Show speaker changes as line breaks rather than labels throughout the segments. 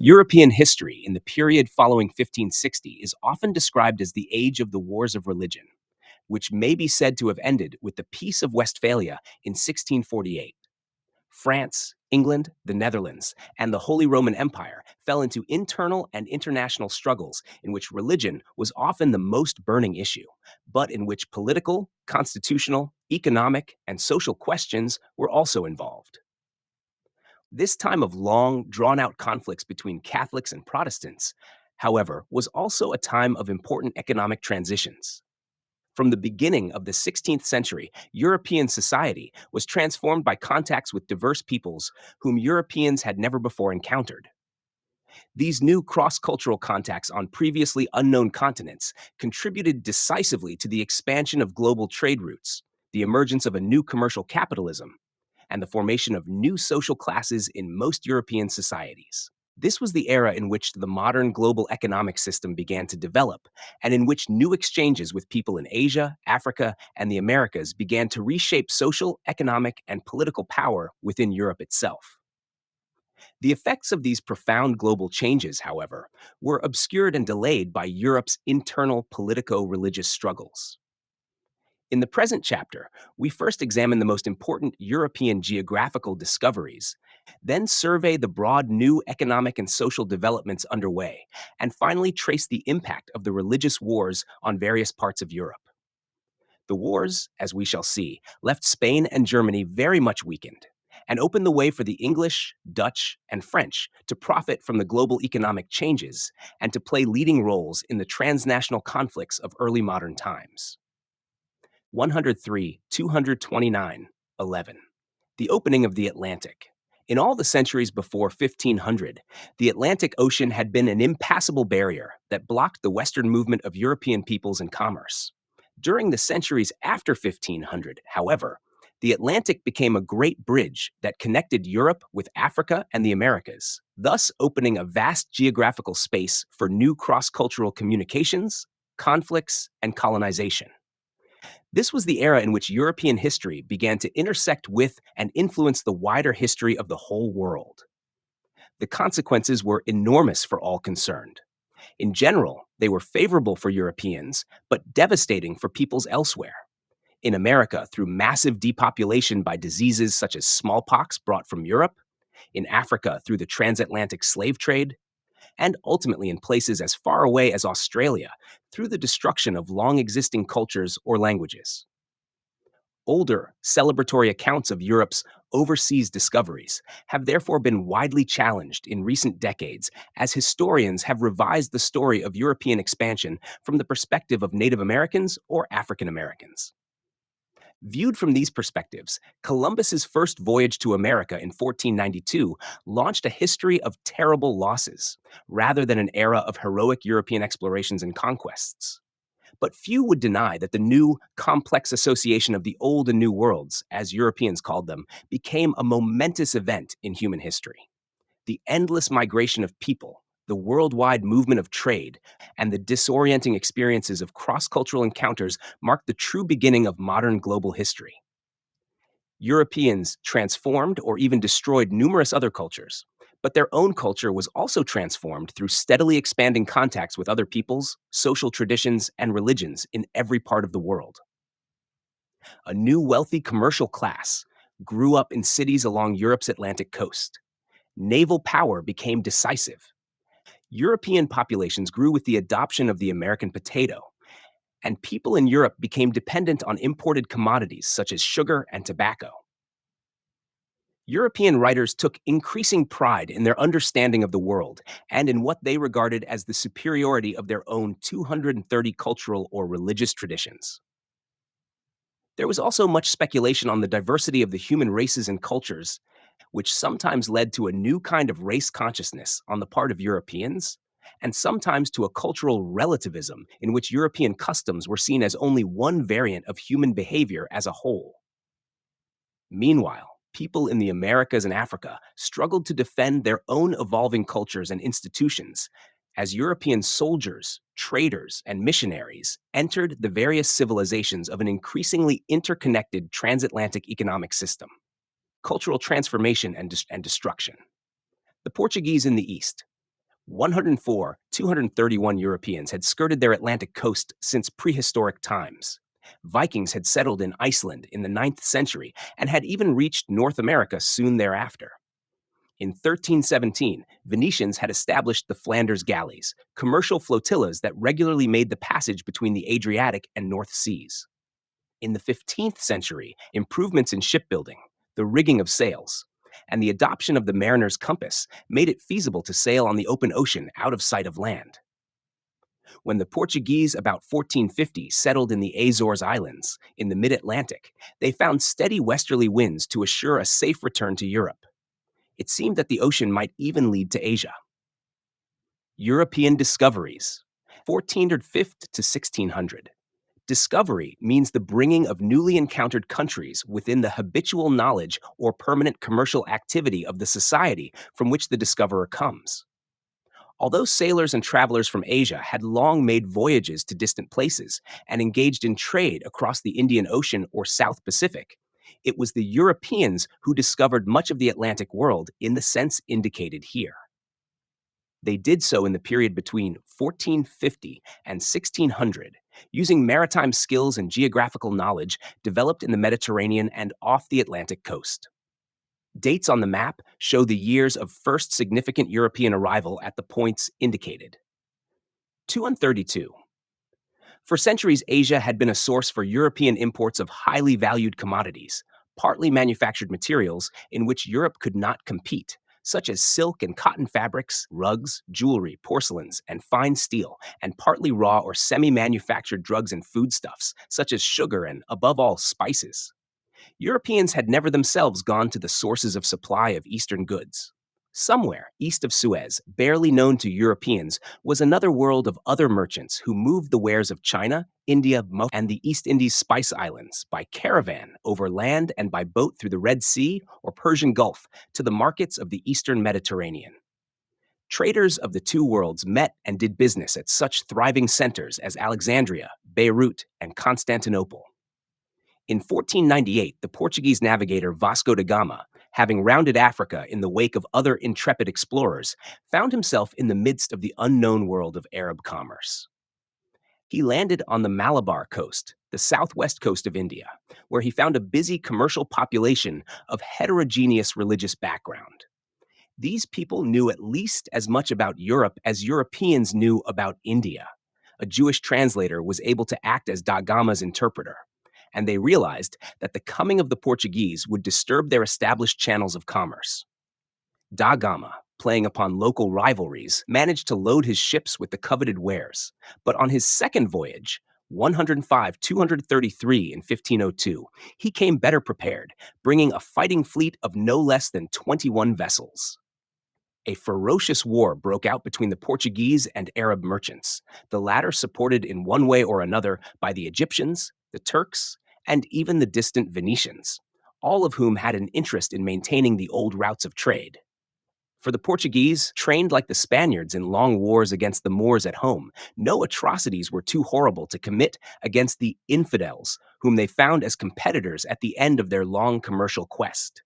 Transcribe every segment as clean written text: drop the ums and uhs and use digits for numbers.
European history in the period following 1560 is often described as the age of the wars of religion, which may be said to have ended with the Peace of Westphalia in 1648. France, England, the Netherlands, and the Holy Roman Empire fell into internal and international struggles in which religion was often the most burning issue, but in which political, constitutional, economic, and social questions were also involved. This time of long, drawn out conflicts between Catholics and Protestants, however, was also a time of important economic transitions. From the beginning of the 16th century, European society was transformed by contacts with diverse peoples whom Europeans had never before encountered. These new cross cultural contacts on previously unknown continents contributed decisively to the expansion of global trade routes, the emergence of a new commercial capitalism, and the formation of new social classes in most European societies. This was the era in which the modern global economic system began to develop, and in which new exchanges with people in Asia, Africa, and the Americas began to reshape social, economic, and political power within Europe itself. The effects of these profound global changes, however, were obscured and delayed by Europe's internal politico religious struggles. In the present chapter, we first examine the most important European geographical discoveries, then survey the broad new economic and social developments underway, and finally trace the impact of the religious wars on various parts of Europe. The wars, as we shall see, left Spain and Germany very much weakened and opened the way for the English, Dutch, and French to profit from the global economic changes and to play leading roles in the transnational conflicts of early modern times. 103, 229, 11. The opening of the Atlantic. In all the centuries before 1500, the Atlantic Ocean had been an impassable barrier that blocked the Western movement of European peoples and commerce. During the centuries after 1500, however, the Atlantic became a great bridge that connected Europe with Africa and the Americas, thus opening a vast geographical space for new cross cultural communications, conflicts, and colonization. This was the era in which European history began to intersect with and influence the wider history of the whole world. The consequences were enormous for all concerned. In general, they were favorable for Europeans, but devastating for peoples elsewhere. In America, through massive depopulation by diseases such as smallpox brought from Europe, in Africa, through the transatlantic slave trade, and ultimately in places as far away as Australia, through the destruction of long existing cultures or languages. Older, celebratory accounts of Europe's overseas discoveries have therefore been widely challenged in recent decades as historians have revised the story of European expansion from the perspective of Native Americans or African Americans. Viewed from these perspectives, Columbus's first voyage to America in 1492 launched a history of terrible losses, rather than an era of heroic European explorations and conquests. But few would deny that the new, complex association of the old and new worlds, as Europeans called them, became a momentous event in human history. The endless migration of people, the worldwide movement of trade, and the disorienting experiences of cross cultural encounters marked the true beginning of modern global history. Europeans transformed or even destroyed numerous other cultures, but their own culture was also transformed through steadily expanding contacts with other peoples, social traditions, and religions in every part of the world. A new wealthy commercial class grew up in cities along Europe's Atlantic coast. Naval power became decisive. European populations grew with the adoption of the American potato, and people in Europe became dependent on imported commodities such as sugar and tobacco. European writers took increasing pride in their understanding of the world and in what they regarded as the superiority of their own 230 cultural or religious traditions. There was also much speculation on the diversity of the human races and cultures, which sometimes led to a new kind of race consciousness on the part of Europeans, and sometimes to a cultural relativism in which European customs were seen as only one variant of human behavior as a whole. Meanwhile, people in the Americas and Africa struggled to defend their own evolving cultures and institutions as European soldiers, traders, and missionaries entered the various civilizations of an increasingly interconnected transatlantic economic system. Cultural transformation and destruction. The Portuguese in the East. 104, 231 Europeans had skirted their Atlantic coast since prehistoric times. Vikings had settled in Iceland in the 9th century and had even reached North America soon thereafter. In 1317, Venetians had established the Flanders galleys, commercial flotillas that regularly made the passage between the Adriatic and North Seas. In the 15th century, improvements in shipbuilding, the rigging of sails, and the adoption of the mariner's compass made it feasible to sail on the open ocean out of sight of land. When the Portuguese about 1450 settled in the Azores Islands in the mid-Atlantic, they found steady westerly winds to assure a safe return to Europe. It seemed that the ocean might even lead to Asia. European discoveries, 1405 to 1600. Discovery means the bringing of newly encountered countries within the habitual knowledge or permanent commercial activity of the society from which the discoverer comes. Although sailors and travelers from Asia had long made voyages to distant places and engaged in trade across the Indian Ocean or South Pacific, it was the Europeans who discovered much of the Atlantic world in the sense indicated here. They did so in the period between 1450 and 1600, using maritime skills and geographical knowledge developed in the Mediterranean and off the Atlantic coast. Dates on the map show the years of first significant European arrival at the points indicated. 232. For centuries, Asia had been a source for European imports of highly valued commodities, partly manufactured materials in which Europe could not compete, such as silk and cotton fabrics, rugs, jewelry, porcelains, and fine steel, and partly raw or semi-manufactured drugs and foodstuffs, such as sugar and, above all, spices. Europeans had never themselves gone to the sources of supply of Eastern goods. Somewhere east of Suez, barely known to Europeans, was another world of other merchants who moved the wares of China, India, and the East Indies Spice Islands by caravan over land and by boat through the Red Sea or Persian Gulf to the markets of the Eastern Mediterranean. Traders of the two worlds met and did business at such thriving centers as Alexandria, Beirut, and Constantinople. In 1498, the Portuguese navigator Vasco da Gama, having rounded Africa in the wake of other intrepid explorers, found himself in the midst of the unknown world of Arab commerce. He landed on the Malabar coast, the southwest coast of India, where he found a busy commercial population of heterogeneous religious background. These people knew at least as much about Europe as Europeans knew about India. A Jewish translator was able to act as Da Gama's interpreter, and they realized that the coming of the Portuguese would disturb their established channels of commerce. Da Gama, playing upon local rivalries, managed to load his ships with the coveted wares, but on his second voyage, 105-233 in 1502, he came better prepared, bringing a fighting fleet of no less than 21 vessels. A ferocious war broke out between the Portuguese and Arab merchants, the latter supported in one way or another by the Egyptians, the Turks, and even the distant Venetians, all of whom had an interest in maintaining the old routes of trade. For the Portuguese, trained like the Spaniards in long wars against the Moors at home, no atrocities were too horrible to commit against the infidels, whom they found as competitors at the end of their long commercial quest.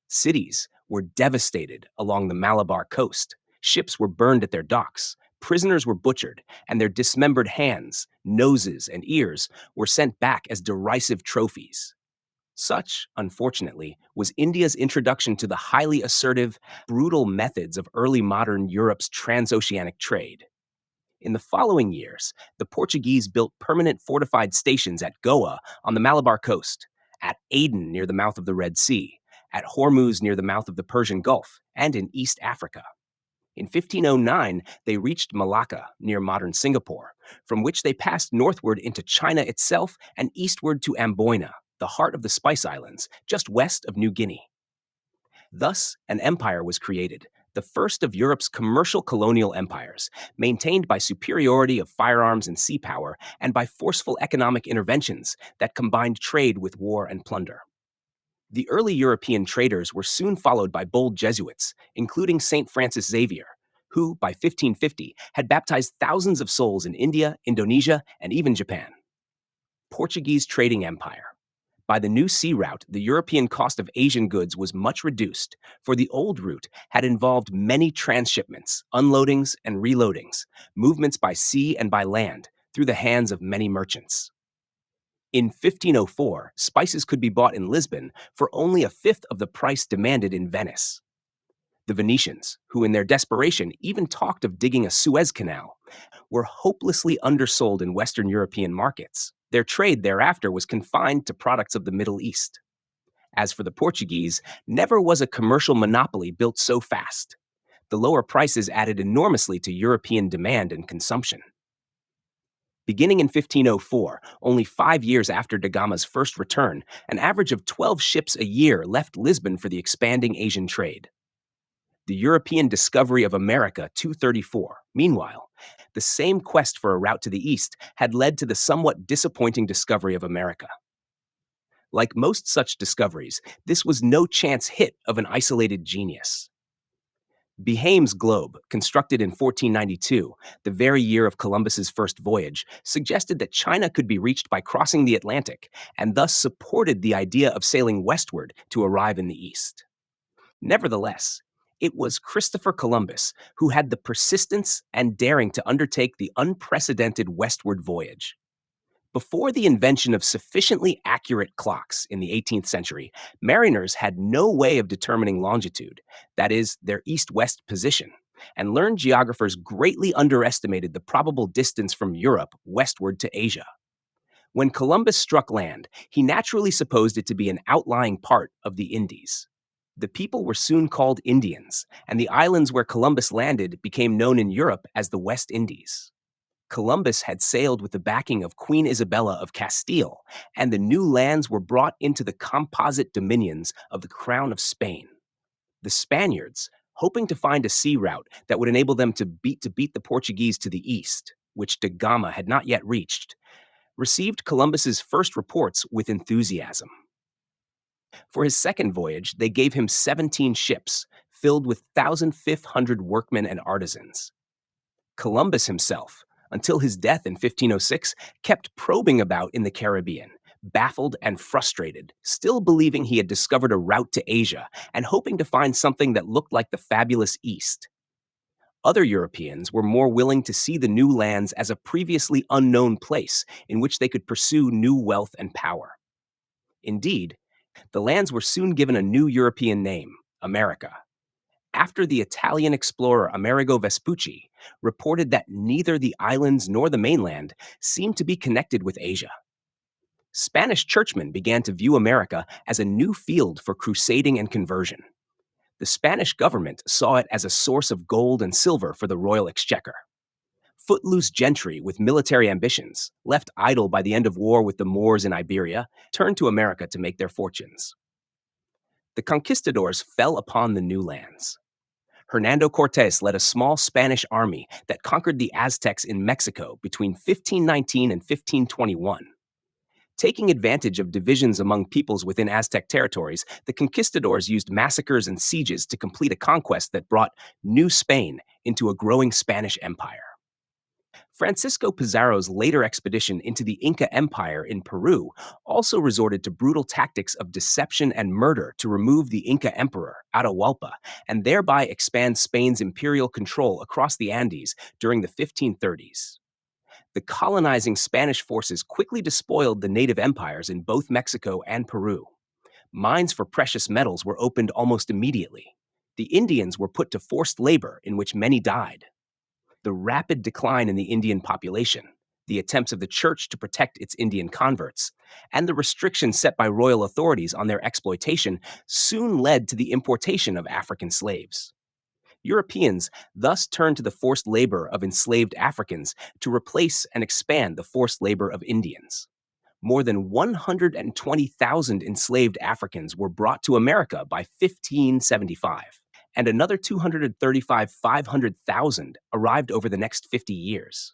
Cities were devastated along the Malabar coast. Ships were burned at their docks. Prisoners were butchered, and their dismembered hands, noses, and ears were sent back as derisive trophies. Such, unfortunately, was India's introduction to the highly assertive, brutal methods of early modern Europe's transoceanic trade. In the following years, the Portuguese built permanent fortified stations at Goa on the Malabar coast, at Aden near the mouth of the Red Sea, at Hormuz near the mouth of the Persian Gulf, and in East Africa. In 1509, they reached Malacca near modern Singapore, from which they passed northward into China itself and eastward to Amboina, the heart of the Spice Islands, just west of New Guinea. Thus, an empire was created, the first of Europe's commercial colonial empires, maintained by superiority of firearms and sea power and by forceful economic interventions that combined trade with war and plunder. The early European traders were soon followed by bold Jesuits, including St. Francis Xavier, who, by 1550, had baptized thousands of souls in India, Indonesia, and even Japan. Portuguese trading empire. By the new sea route, the European cost of Asian goods was much reduced, for the old route had involved many transshipments, unloadings, and reloadings, movements by sea and by land, through the hands of many merchants. In 1504, spices could be bought in Lisbon for only a fifth of the price demanded in Venice. The Venetians, who in their desperation even talked of digging a Suez Canal, were hopelessly undersold in Western European markets. Their trade thereafter was confined to products of the Middle East. As for the Portuguese, never was a commercial monopoly built so fast. The lower prices added enormously to European demand and consumption. Beginning in 1504, only 5 years after da Gama's first return, an average of 12 ships a year left Lisbon for the expanding Asian trade. The European discovery of America 234. Meanwhile, the same quest for a route to the east had led to the somewhat disappointing discovery of America. Like most such discoveries, this was no chance hit of an isolated genius. Behaim's globe, constructed in 1492, the very year of Columbus's first voyage, suggested that China could be reached by crossing the Atlantic, and thus supported the idea of sailing westward to arrive in the east. Nevertheless, it was Christopher Columbus who had the persistence and daring to undertake the unprecedented westward voyage. Before the invention of sufficiently accurate clocks in the 18th century, mariners had no way of determining longitude, that is, their east west position, and learned geographers greatly underestimated the probable distance from Europe westward to Asia. When Columbus struck land, he naturally supposed it to be an outlying part of the Indies. The people were soon called Indians, and the islands where Columbus landed became known in Europe as the West Indies. Columbus had sailed with the backing of Queen Isabella of Castile, and the new lands were brought into the composite dominions of the Crown of Spain. The Spaniards, hoping to find a sea route that would enable them to beat the Portuguese to the east, which da Gama had not yet reached, received Columbus's first reports with enthusiasm. For his second voyage, they gave him 17 ships, filled with 1,500 workmen and artisans. Columbus himself, until his death in 1506, kept probing about in the Caribbean, baffled and frustrated, still believing he had discovered a route to Asia and hoping to find something that looked like the fabulous East. Other Europeans were more willing to see the new lands as a previously unknown place in which they could pursue new wealth and power. Indeed, the lands were soon given a new European name, America, after the Italian explorer Amerigo Vespucci reported that neither the islands nor the mainland seemed to be connected with Asia. Spanish churchmen began to view America as a new field for crusading and conversion. The Spanish government saw it as a source of gold and silver for the royal exchequer. Footloose gentry with military ambitions, left idle by the end of war with the Moors in Iberia, turned to America to make their fortunes. The conquistadors fell upon the new lands. Hernando Cortés led a small Spanish army that conquered the Aztecs in Mexico between 1519 and 1521. Taking advantage of divisions among peoples within Aztec territories, the conquistadors used massacres and sieges to complete a conquest that brought New Spain into a growing Spanish empire. Francisco Pizarro's later expedition into the Inca Empire in Peru also resorted to brutal tactics of deception and murder to remove the Inca emperor, Atahualpa, and thereby expand Spain's imperial control across the Andes during the 1530s. The colonizing Spanish forces quickly despoiled the native empires in both Mexico and Peru. Mines for precious metals were opened almost immediately. The Indians were put to forced labor in which many died. The rapid decline in the Indian population, the attempts of the church to protect its Indian converts, and the restrictions set by royal authorities on their exploitation soon led to the importation of African slaves. Europeans thus turned to the forced labor of enslaved Africans to replace and expand the forced labor of Indians. More than 120,000 enslaved Africans were brought to America by 1575, and another 500,000 arrived over the next 50 years.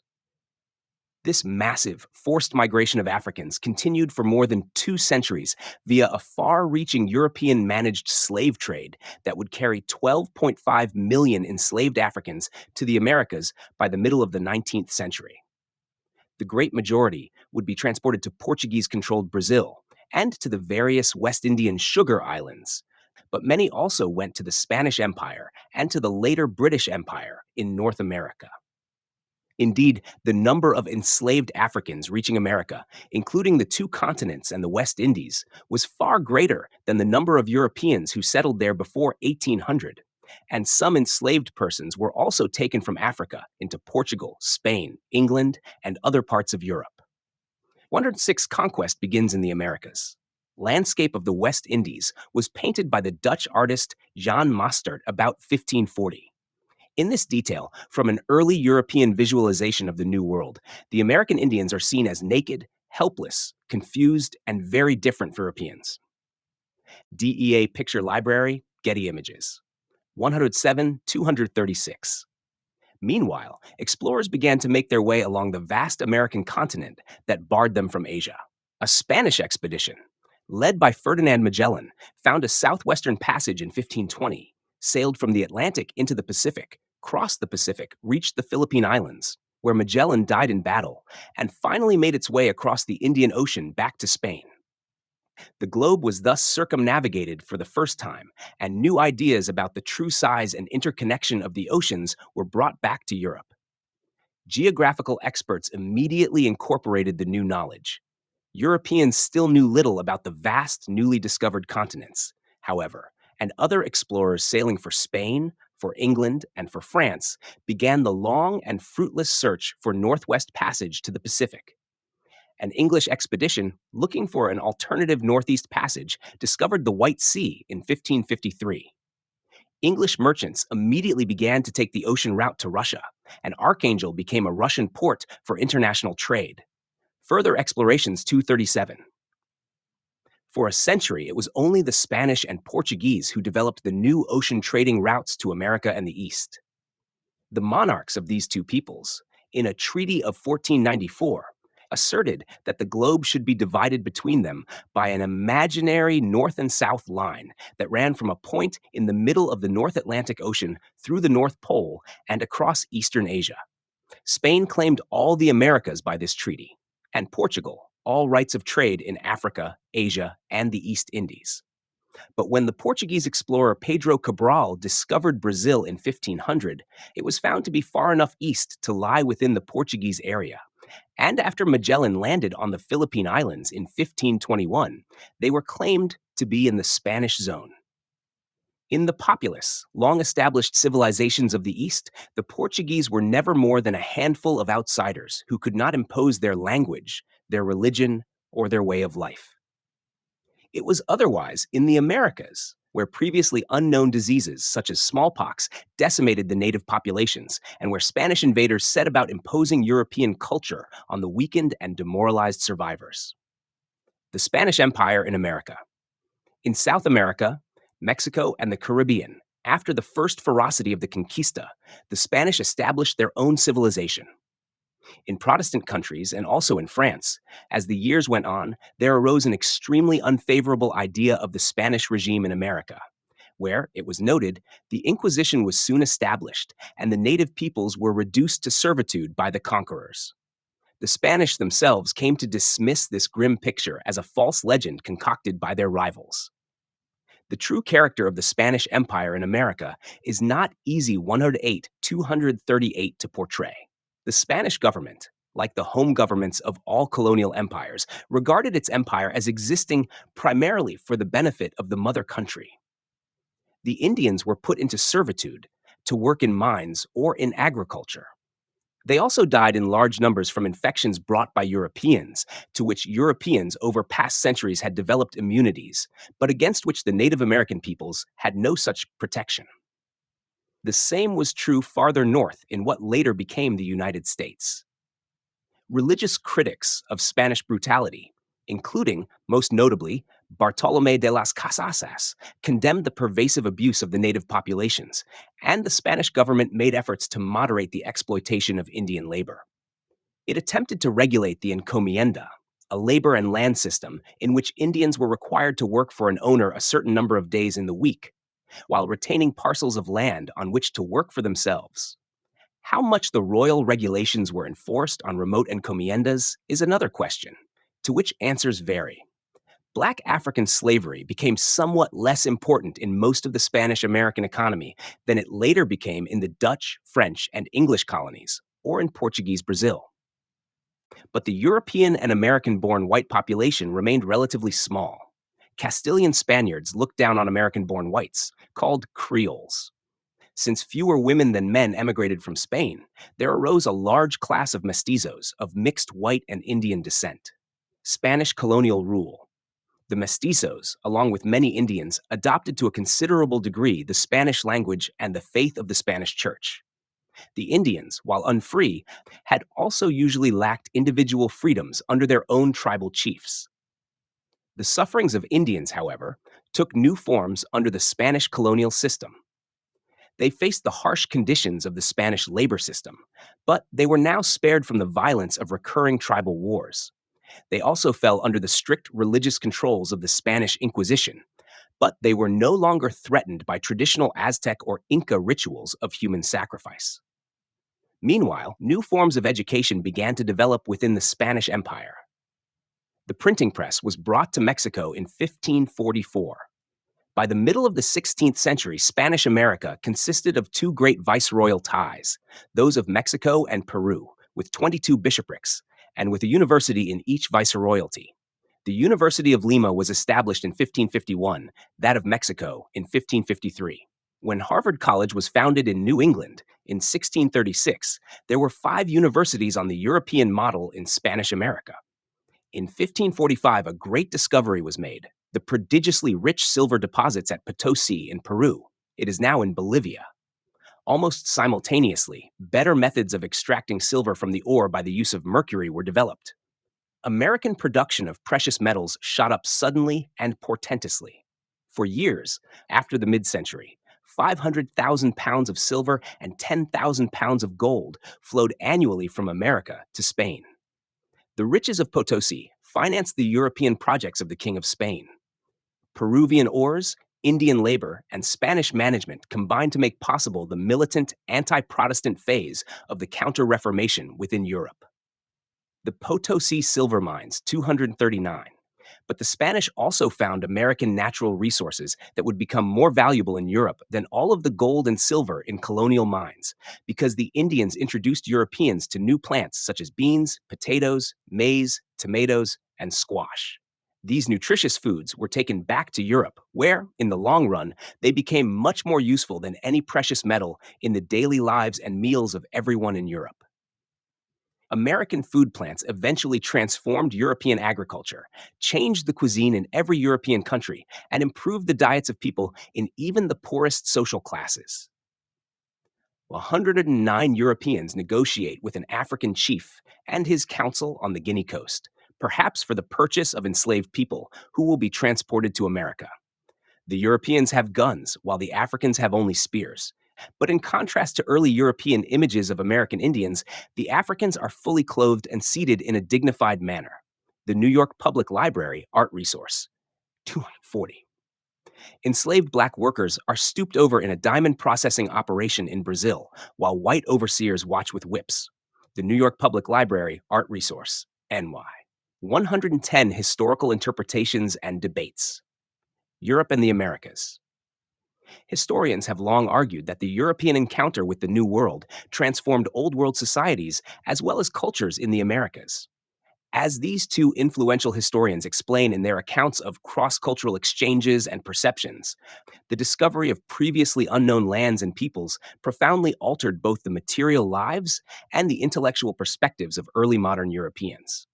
This massive, forced migration of Africans continued for more than 2 centuries via a far-reaching European-managed slave trade that would carry 12.5 million enslaved Africans to the Americas by the middle of the 19th century. The great majority would be transported to Portuguese-controlled Brazil and to the various West Indian sugar islands. But many also went to the Spanish Empire and to the later British Empire in North America. Indeed, the number of enslaved Africans reaching America, including the two continents and the West Indies, was far greater than the number of Europeans who settled there before 1800. And some enslaved persons were also taken from Africa into Portugal, Spain, England, and other parts of Europe. 106 conquest begins in the Americas. Landscape of the West Indies was painted by the Dutch artist Jan Mastert about 1540. In this detail, from an early European visualization of the New World, the American Indians are seen as naked, helpless, confused, and very different Europeans. DEA Picture Library, Getty Images. 107, 236. Meanwhile, explorers began to make their way along the vast American continent that barred them from Asia. A Spanish expedition, led by Ferdinand Magellan, found a southwestern passage in 1520, sailed from the Atlantic into the Pacific, crossed the Pacific, reached the Philippine Islands, where Magellan died in battle, and finally made its way across the Indian Ocean back to Spain. The globe was thus circumnavigated for the first time, and new ideas about the true size and interconnection of the oceans were brought back to Europe. Geographical experts immediately incorporated the new knowledge. Europeans still knew little about the vast, newly discovered continents, however, and other explorers sailing for Spain, for England, and for France began the long and fruitless search for Northwest Passage to the Pacific. An English expedition looking for an alternative Northeast Passage discovered the White Sea in 1553. English merchants immediately began to take the ocean route to Russia, and Archangel became a Russian port for international trade. Further explorations 237. For a century, it was only the Spanish and Portuguese who developed the new ocean trading routes to America and the East. The monarchs of these two peoples, in a treaty of 1494, asserted that the globe should be divided between them by an imaginary north and south line that ran from a point in the middle of the North Atlantic Ocean through the North Pole and across Eastern Asia. Spain claimed all the Americas by this treaty, and Portugal all rights of trade in Africa, Asia, and the East Indies. But when the Portuguese explorer Pedro Cabral discovered Brazil in 1500, it was found to be far enough east to lie within the Portuguese area. And after Magellan landed on the Philippine Islands in 1521, they were claimed to be in the Spanish zone. In the populous, long-established civilizations of the East, the Portuguese were never more than a handful of outsiders who could not impose their language, their religion, or their way of life. It was otherwise in the Americas, where previously unknown diseases such as smallpox decimated the native populations, and where Spanish invaders set about imposing European culture on the weakened and demoralized survivors. The Spanish Empire in America. In South America, Mexico, and the Caribbean, after the first ferocity of the Conquista, the Spanish established their own civilization. In Protestant countries and also in France, as the years went on, there arose an extremely unfavorable idea of the Spanish regime in America, where, it was noted, the Inquisition was soon established and the native peoples were reduced to servitude by the conquerors. The Spanish themselves came to dismiss this grim picture as a false legend concocted by their rivals. The true character of the Spanish Empire in America is not easy 108, 238 to portray. The Spanish government, like the home governments of all colonial empires, regarded its empire as existing primarily for the benefit of the mother country. The Indians were put into servitude to work in mines or in agriculture. They also died in large numbers from infections brought by Europeans, to which Europeans over past centuries had developed immunities, but against which the Native American peoples had no such protection. The same was true farther north in what later became the United States. Religious critics of Spanish brutality, including, most notably, Bartolomé de las Casas, condemned the pervasive abuse of the native populations, and the Spanish government made efforts to moderate the exploitation of Indian labor. It attempted to regulate the encomienda, a labor and land system in which Indians were required to work for an owner a certain number of days in the week, while retaining parcels of land on which to work for themselves. How much the royal regulations were enforced on remote encomiendas is another question, to which answers vary. Black African slavery became somewhat less important in most of the Spanish American economy than it later became in the Dutch, French, and English colonies, or in Portuguese Brazil. But the European and American born white population remained relatively small. Castilian Spaniards looked down on American born whites, called Creoles. Since fewer women than men emigrated from Spain, there arose a large class of mestizos of mixed white and Indian descent. Spanish colonial rule. The mestizos, along with many Indians, adopted to a considerable degree the Spanish language and the faith of the Spanish Church. The Indians, while unfree, had also usually lacked individual freedoms under their own tribal chiefs. The sufferings of Indians, however, took new forms under the Spanish colonial system. They faced the harsh conditions of the Spanish labor system, but they were now spared from the violence of recurring tribal wars. They also fell under the strict religious controls of the Spanish Inquisition, but they were no longer threatened by traditional Aztec or Inca rituals of human sacrifice. Meanwhile, new forms of education began to develop within the Spanish Empire. The printing press was brought to Mexico in 1544. By the middle of the 16th century, Spanish America consisted of two great viceroyal ties, those of Mexico and Peru, with 22 bishoprics, and with a university in each viceroyalty. The University of Lima was established in 1551, that of Mexico in 1553. When Harvard College was founded in New England in 1636, there were 5 universities on the European model in Spanish America. In 1545, a great discovery was made, the prodigiously rich silver deposits at Potosi in Peru. It is now in Bolivia. Almost simultaneously, better methods of extracting silver from the ore by the use of mercury were developed. American production of precious metals shot up suddenly and portentously. For years, after the mid-century, 500,000 pounds of silver and 10,000 pounds of gold flowed annually from America to Spain. The riches of Potosi financed the European projects of the King of Spain. Peruvian ores, Indian labor, and Spanish management combined to make possible the militant, anti-Protestant phase of the Counter-Reformation within Europe. The Potosi silver mines, 239. But the Spanish also found American natural resources that would become more valuable in Europe than all of the gold and silver in colonial mines, because the Indians introduced Europeans to new plants such as beans, potatoes, maize, tomatoes, and squash. These nutritious foods were taken back to Europe, where, in the long run, they became much more useful than any precious metal in the daily lives and meals of everyone in Europe. American food plants eventually transformed European agriculture, changed the cuisine in every European country, and improved the diets of people in even the poorest social classes. 109 Europeans negotiate with an African chief and his council on the Guinea coast, perhaps for the purchase of enslaved people who will be transported to America. The Europeans have guns, while the Africans have only spears. But in contrast to early European images of American Indians, the Africans are fully clothed and seated in a dignified manner. The New York Public Library Art Resource, 240. Enslaved black workers are stooped over in a diamond processing operation in Brazil, while white overseers watch with whips. The New York Public Library Art Resource, NY. 110 historical interpretations and debates. Europe and the Americas. Historians have long argued that the European encounter with the New World transformed Old World societies as well as cultures in the Americas. As these two influential historians explain in their accounts of cross-cultural exchanges and perceptions, the discovery of previously unknown lands and peoples profoundly altered both the material lives and the intellectual perspectives of early modern Europeans.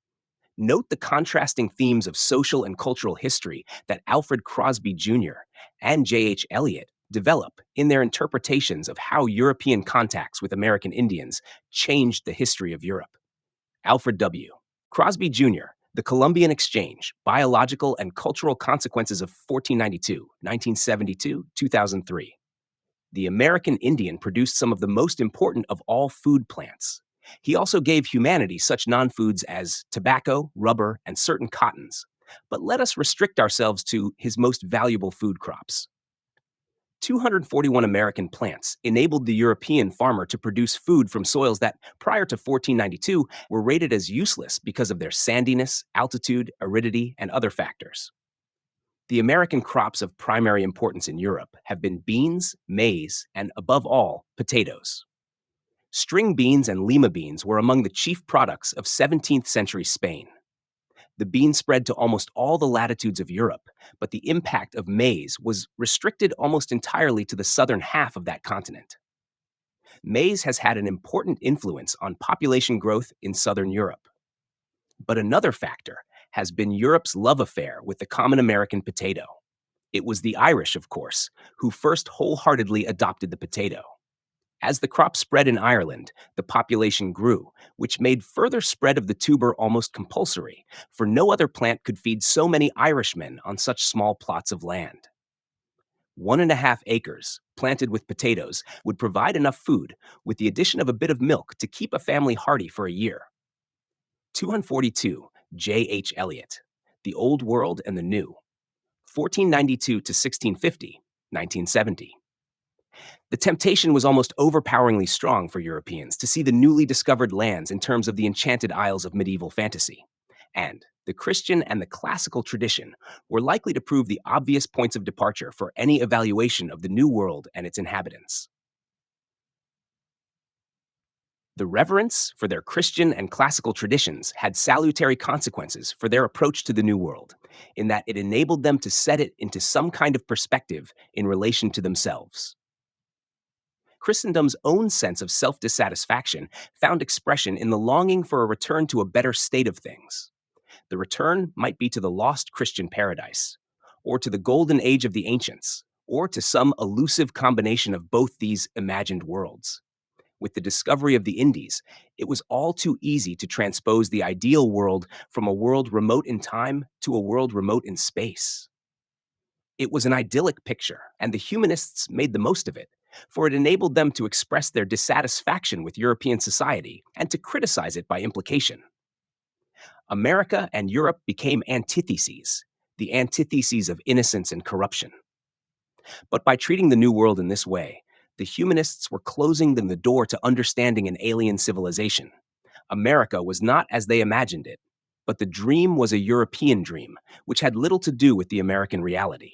Note the contrasting themes of social and cultural history that Alfred Crosby Jr. and J.H. Eliot develop in their interpretations of how European contacts with American Indians changed the history of Europe. Alfred W. Crosby Jr., The Columbian Exchange, Biological and Cultural Consequences of 1492, 1972, 2003. The American Indian produced some of the most important of all food plants. He also gave humanity such non-foods as tobacco, rubber, and certain cottons. But let us restrict ourselves to his most valuable food crops. 241 American plants enabled the European farmer to produce food from soils that, prior to 1492, were rated as useless because of their sandiness, altitude, aridity, and other factors. The American crops of primary importance in Europe have been beans, maize, and above all, potatoes. String beans and lima beans were among the chief products of 17th century Spain. The bean spread to almost all the latitudes of Europe, but the impact of maize was restricted almost entirely to the southern half of that continent. Maize has had an important influence on population growth in southern Europe. But another factor has been Europe's love affair with the common American potato. It was the Irish, of course, who first wholeheartedly adopted the potato. As the crop spread in Ireland, the population grew, which made further spread of the tuber almost compulsory, for no other plant could feed so many Irishmen on such small plots of land. 1.5 acres, planted with potatoes, would provide enough food, with the addition of a bit of milk to keep a family hearty for a year. 242, J. H. Eliot, The Old World and the New, 1492 to 1650, 1970. The temptation was almost overpoweringly strong for Europeans to see the newly discovered lands in terms of the enchanted isles of medieval fantasy. And the Christian and the classical tradition were likely to prove the obvious points of departure for any evaluation of the New World and its inhabitants. The reverence for their Christian and classical traditions had salutary consequences for their approach to the New World, in that it enabled them to set it into some kind of perspective in relation to themselves. Christendom's own sense of self dissatisfaction found expression in the longing for a return to a better state of things. The return might be to the lost Christian paradise, or to the golden age of the ancients, or to some elusive combination of both these imagined worlds. With the discovery of the Indies, it was all too easy to transpose the ideal world from a world remote in time to a world remote in space. It was an idyllic picture, and the humanists made the most of it, for it enabled them to express their dissatisfaction with European society and to criticize it by implication. America and Europe became antitheses, the antitheses of innocence and corruption. But by treating the New World in this way, the humanists were closing them the door to understanding an alien civilization. America was not as they imagined it, but the dream was a European dream, which had little to do with the American reality.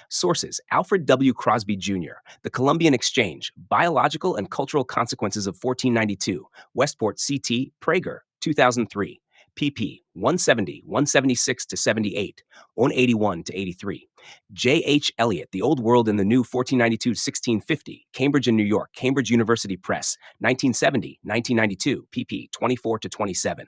Sources: Alfred W. Crosby Jr., The Columbian Exchange, Biological and Cultural Consequences of 1492, Westport CT, Prager, 2003, pp. 170, 176 to 78, 181 to 83. J. H. Eliot, The Old World and the New, 1492 to 1650, Cambridge and New York, Cambridge University Press, 1970, 1992, pp. 24 to 27.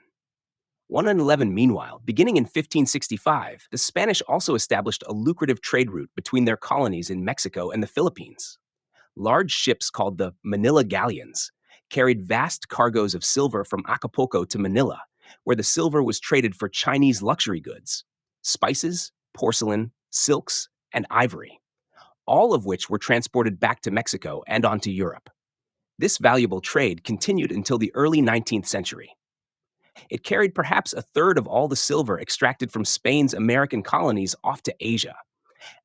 111, meanwhile, beginning in 1565, the Spanish also established a lucrative trade route between their colonies in Mexico and the Philippines. Large ships called the Manila galleons carried vast cargoes of silver from Acapulco to Manila, where the silver was traded for Chinese luxury goods, spices, porcelain, silks, and ivory, all of which were transported back to Mexico and onto Europe. This valuable trade continued until the early 19th century. It carried perhaps a third of all the silver extracted from Spain's American colonies off to Asia,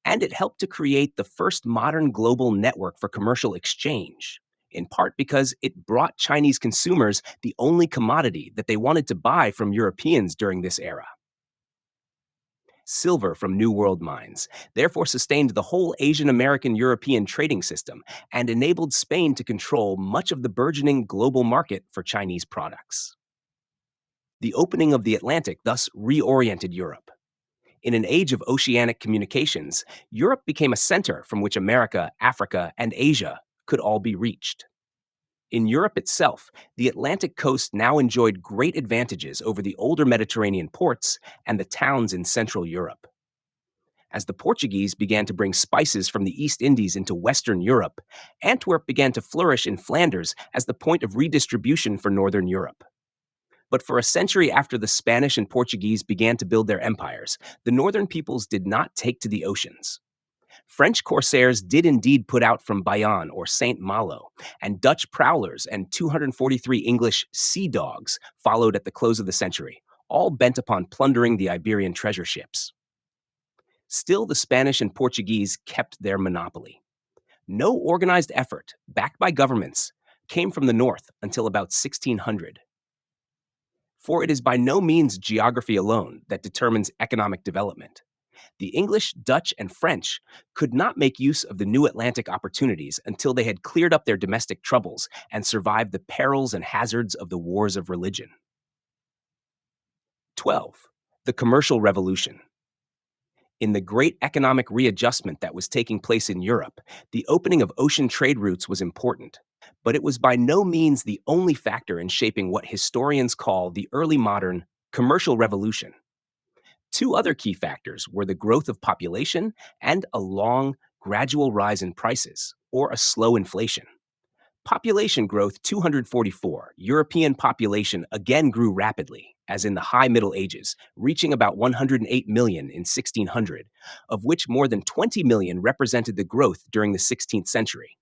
and it helped to create the first modern global network for commercial exchange, in part because it brought Chinese consumers the only commodity that they wanted to buy from Europeans during this era. Silver from New World mines therefore sustained the whole Asian American European trading system and enabled Spain to control much of the burgeoning global market for Chinese products. The opening of the Atlantic thus reoriented Europe. In an age of oceanic communications, Europe became a center from which America, Africa, and Asia could all be reached. In Europe itself, the Atlantic coast now enjoyed great advantages over the older Mediterranean ports and the towns in Central Europe. As the Portuguese began to bring spices from the East Indies into Western Europe, Antwerp began to flourish in Flanders as the point of redistribution for Northern Europe. But for a century after the Spanish and Portuguese began to build their empires, the northern peoples did not take to the oceans. French corsairs did indeed put out from Bayonne or Saint Malo, and Dutch prowlers and 243 English sea dogs followed at the close of the century, all bent upon plundering the Iberian treasure ships. Still, the Spanish and Portuguese kept their monopoly. No organized effort, backed by governments, came from the north until about 1600. For it is by no means geography alone that determines economic development. The English, Dutch, and French could not make use of the new Atlantic opportunities until they had cleared up their domestic troubles and survived the perils and hazards of the wars of religion. 12. The Commercial Revolution. In the great economic readjustment that was taking place in Europe, the opening of ocean trade routes was important, but it was by no means the only factor in shaping what historians call the early modern commercial revolution. Two other key factors were the growth of population and a long, gradual rise in prices, or a slow inflation. Population growth 244. European population again grew rapidly, as in the High Middle Ages, reaching about 108 million in 1600, of which more than 20 million represented the growth during the 16th century.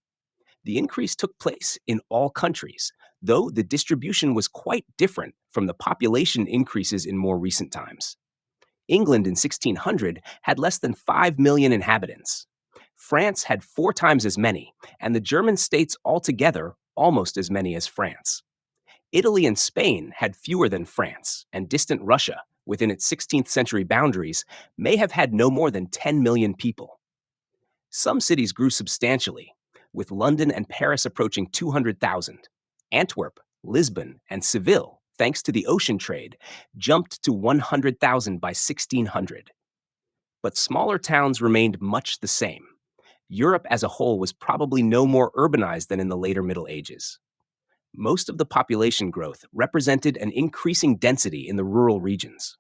The increase took place in all countries, though the distribution was quite different from the population increases in more recent times. England in 1600 had less than 5 million inhabitants. France had 4 times as many, and the German states altogether almost as many as France. Italy and Spain had fewer than France, and distant Russia, within its 16th century boundaries, may have had no more than 10 million people. Some cities grew substantially, with London and Paris approaching 200,000. Antwerp, Lisbon, and Seville, thanks to the ocean trade, jumped to 100,000 by 1600. But smaller towns remained much the same. Europe as a whole was probably no more urbanized than in the later Middle Ages. Most of the population growth represented an increasing density in the rural regions.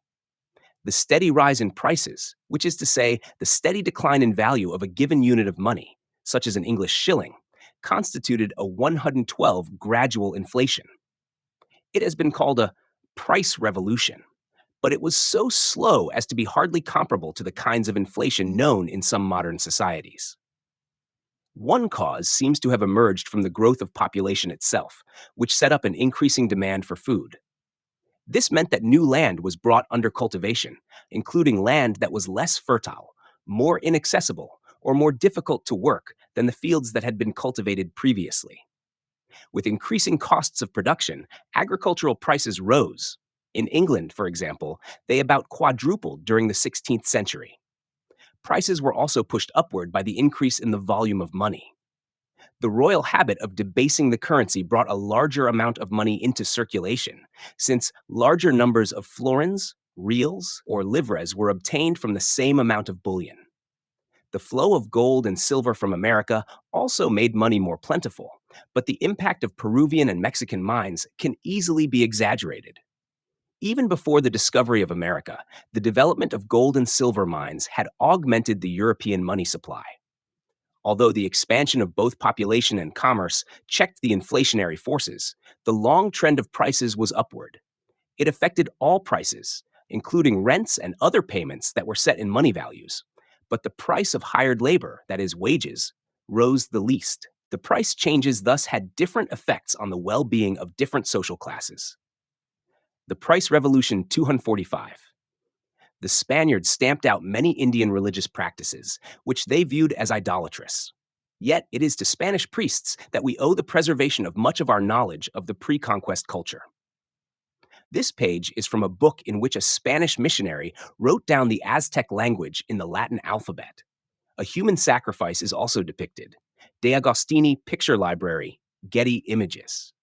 The steady rise in prices, which is to say, the steady decline in value of a given unit of money, such as an English shilling, constituted a 112 gradual inflation. It has been called a price revolution, but it was so slow as to be hardly comparable to the kinds of inflation known in some modern societies. One cause seems to have emerged from the growth of population itself, which set up an increasing demand for food. This meant that new land was brought under cultivation, including land that was less fertile, more inaccessible, or more difficult to work than the fields that had been cultivated previously. With increasing costs of production, agricultural prices rose. In England, for example, they about quadrupled during the 16th century. Prices were also pushed upward by the increase in the volume of money. The royal habit of debasing the currency brought a larger amount of money into circulation, since larger numbers of florins, reals, or livres were obtained from the same amount of bullion. The flow of gold and silver from America also made money more plentiful, but the impact of Peruvian and Mexican mines can easily be exaggerated. Even before the discovery of America, the development of gold and silver mines had augmented the European money supply. Although the expansion of both population and commerce checked the inflationary forces, the long trend of prices was upward. It affected all prices, including rents and other payments that were set in money values. But the price of hired labor, that is, wages, rose the least. The price changes thus had different effects on the well being of different social classes. The Price Revolution 245. The Spaniards stamped out many Indian religious practices, which they viewed as idolatrous. Yet it is to Spanish priests that we owe the preservation of much of our knowledge of the pre-conquest culture. This page is from a book in which a Spanish missionary wrote down the Aztec language in the Latin alphabet. A human sacrifice is also depicted. De Agostini Picture Library, Getty Images.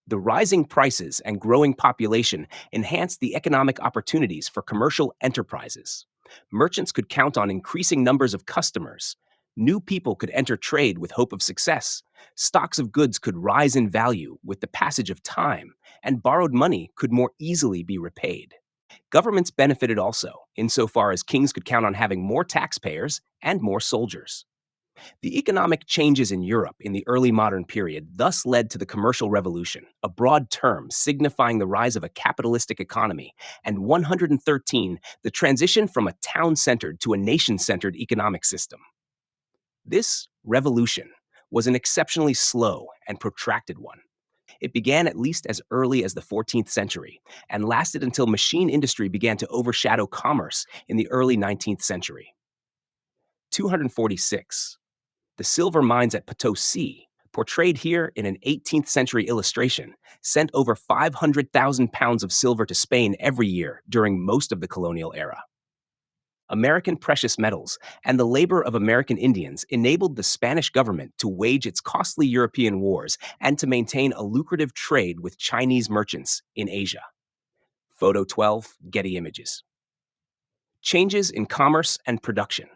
The rising prices and growing population enhanced the economic opportunities for commercial enterprises. Merchants could count on increasing numbers of customers. New people could enter trade with hope of success. Stocks of goods could rise in value with the passage of time, and borrowed money could more easily be repaid. Governments benefited also, insofar as kings could count on having more taxpayers and more soldiers. The economic changes in Europe in the early modern period thus led to the commercial revolution, a broad term signifying the rise of a capitalistic economy, and 113, the transition from a town-centered to a nation-centered economic system. This revolution was an exceptionally slow and protracted one. It began at least as early as the 14th century and lasted until machine industry began to overshadow commerce in the early 19th century. 246. The silver mines at Potosi, portrayed here in an 18th century illustration, sent over 500,000 pounds of silver to Spain every year during most of the colonial era. American precious metals, and the labor of American Indians enabled the Spanish government to wage its costly European wars and to maintain a lucrative trade with Chinese merchants in Asia. Photo 12, Getty Images. Changes in commerce and production.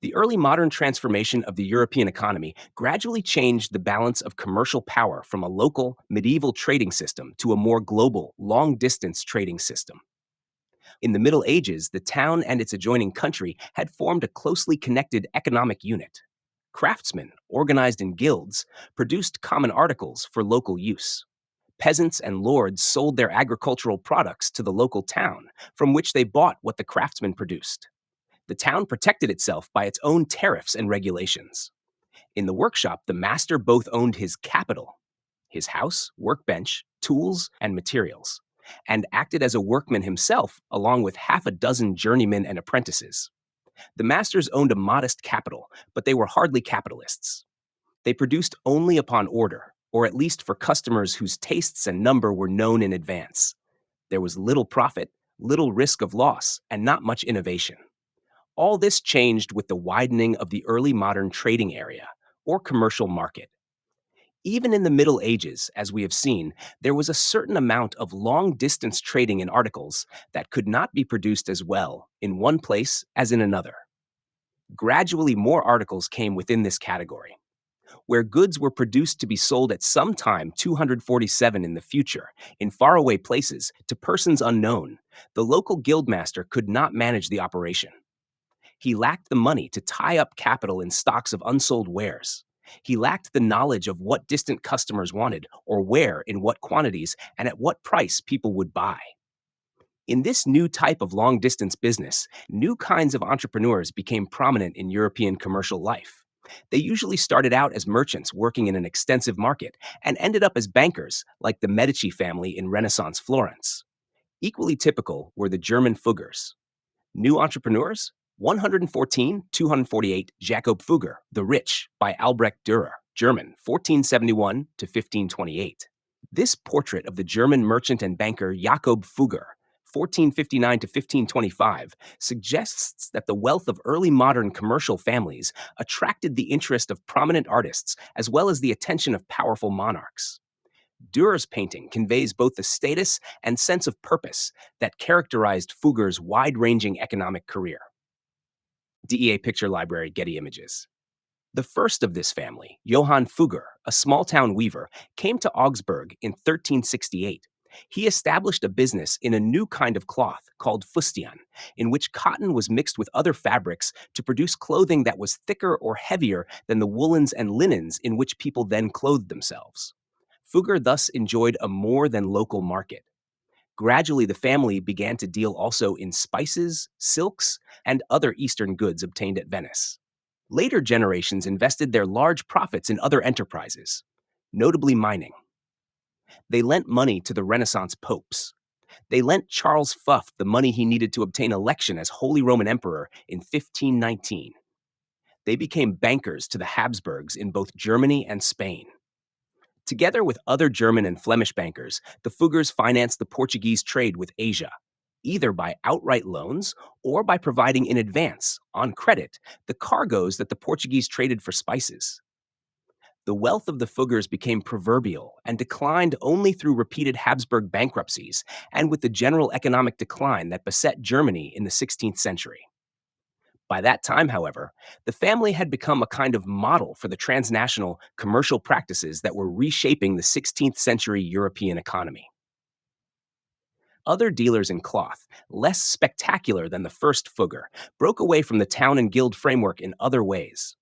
The early modern transformation of the European economy gradually changed the balance of commercial power from a local, medieval trading system to a more global, long distance trading system. In the Middle Ages, the town and its adjoining country had formed a closely connected economic unit. Craftsmen, organized in guilds, produced common articles for local use. Peasants and lords sold their agricultural products to the local town, from which they bought what the craftsmen produced. The town protected itself by its own tariffs and regulations. In the workshop, the master both owned his capital, his house, workbench, tools, and materials, and acted as a workman himself along with half a dozen journeymen and apprentices. The masters owned a modest capital, but they were hardly capitalists. They produced only upon order, or at least for customers whose tastes and number were known in advance. There was little profit, little risk of loss, and not much innovation. All this changed with the widening of the early modern trading area, or commercial market. Even in the Middle Ages, as we have seen, there was a certain amount of long distance trading in articles that could not be produced as well in one place as in another. Gradually, more articles came within this category. Where goods were produced to be sold at some time 247 in the future, in faraway places, to persons unknown, the local guildmaster could not manage the operation. He lacked the money to tie up capital in stocks of unsold wares. He lacked the knowledge of what distant customers wanted, or where, in what quantities, and at what price people would buy. In this new type of long distance business, new kinds of entrepreneurs became prominent in European commercial life. They usually started out as merchants working in an extensive market and ended up as bankers, like the Medici family in Renaissance Florence. Equally typical were the German Fuggers. New entrepreneurs? 114, 248, Jakob Fugger, The Rich, by Albrecht Dürer, German, 1471 to 1528. This portrait of the German merchant and banker Jakob Fugger, 1459 to 1525, suggests that the wealth of early modern commercial families attracted the interest of prominent artists as well as the attention of powerful monarchs. Dürer's painting conveys both the status and sense of purpose that characterized Fugger's wide-ranging economic career. DEA Picture Library, Getty Images. The first of this family, Johann Fugger, a small-town weaver, came to Augsburg in 1368. He established a business in a new kind of cloth called fustian, in which cotton was mixed with other fabrics to produce clothing that was thicker or heavier than the woolens and linens in which people then clothed themselves. Fugger thus enjoyed a more than local market. Gradually, the family began to deal also in spices, silks, and other Eastern goods obtained at Venice. Later generations invested their large profits in other enterprises, notably mining. They lent money to the Renaissance popes. They lent Charles Fuff the money he needed to obtain election as Holy Roman Emperor in 1519. They became bankers to the Habsburgs in both Germany and Spain. Together with other German and Flemish bankers, the Fuggers financed the Portuguese trade with Asia, either by outright loans or by providing in advance, on credit, the cargoes that the Portuguese traded for spices. The wealth of the Fuggers became proverbial and declined only through repeated Habsburg bankruptcies and with the general economic decline that beset Germany in the 16th century. By that time, however, the family had become a kind of model for the transnational commercial practices that were reshaping the 16th century European economy. Other dealers in cloth, less spectacular than the first Fugger, broke away from the town and guild framework in other ways.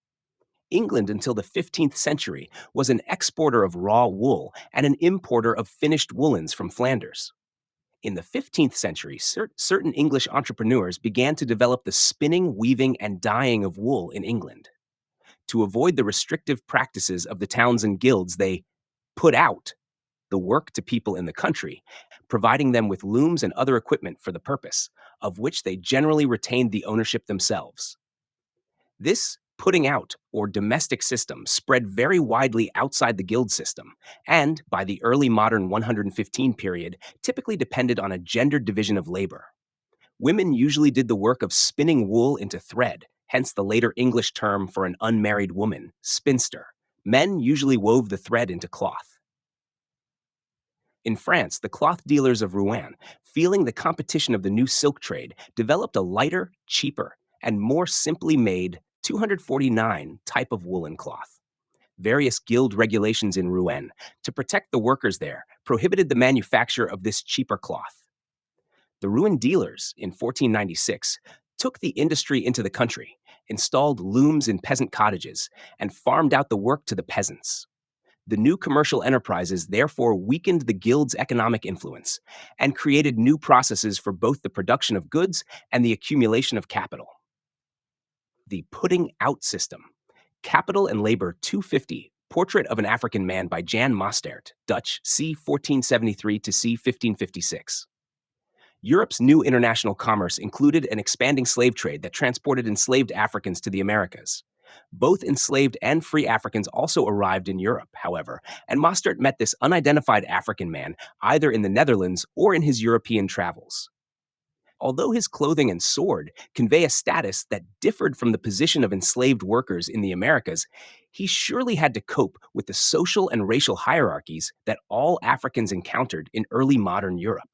England until the 15th century was an exporter of raw wool and an importer of finished woolens from Flanders. In the 15th century, certain English entrepreneurs began to develop the spinning, weaving, and dyeing of wool in England. To avoid the restrictive practices of the towns and guilds, they put out the work to people in the country, providing them with looms and other equipment for the purpose, of which they generally retained the ownership themselves. This putting out or domestic system spread very widely outside the guild system, and by the early modern 115 period, typically depended on a gendered division of labor. Women usually did the work of spinning wool into thread, hence the later English term for an unmarried woman, spinster. Men usually wove the thread into cloth. In France, the cloth dealers of Rouen, feeling the competition of the new silk trade, developed a lighter, cheaper, and more simply made 249 type of woolen cloth. Various guild regulations in Rouen, to protect the workers there, prohibited the manufacture of this cheaper cloth. The Rouen dealers, in 1496, took the industry into the country, installed looms in peasant cottages, and farmed out the work to the peasants. The new commercial enterprises therefore weakened the guild's economic influence and created new processes for both the production of goods and the accumulation of capital. The putting out system. Capital and Labor 250, Portrait of an African Man by Jan Mostert, Dutch, c. 1473 to c. 1556. Europe's new international commerce included an expanding slave trade that transported enslaved Africans to the Americas. Both enslaved and free Africans also arrived in Europe, however, and Mostert met this unidentified African man either in the Netherlands or in his European travels. Although his clothing and sword convey a status that differed from the position of enslaved workers in the Americas, he surely had to cope with the social and racial hierarchies that all Africans encountered in early modern Europe.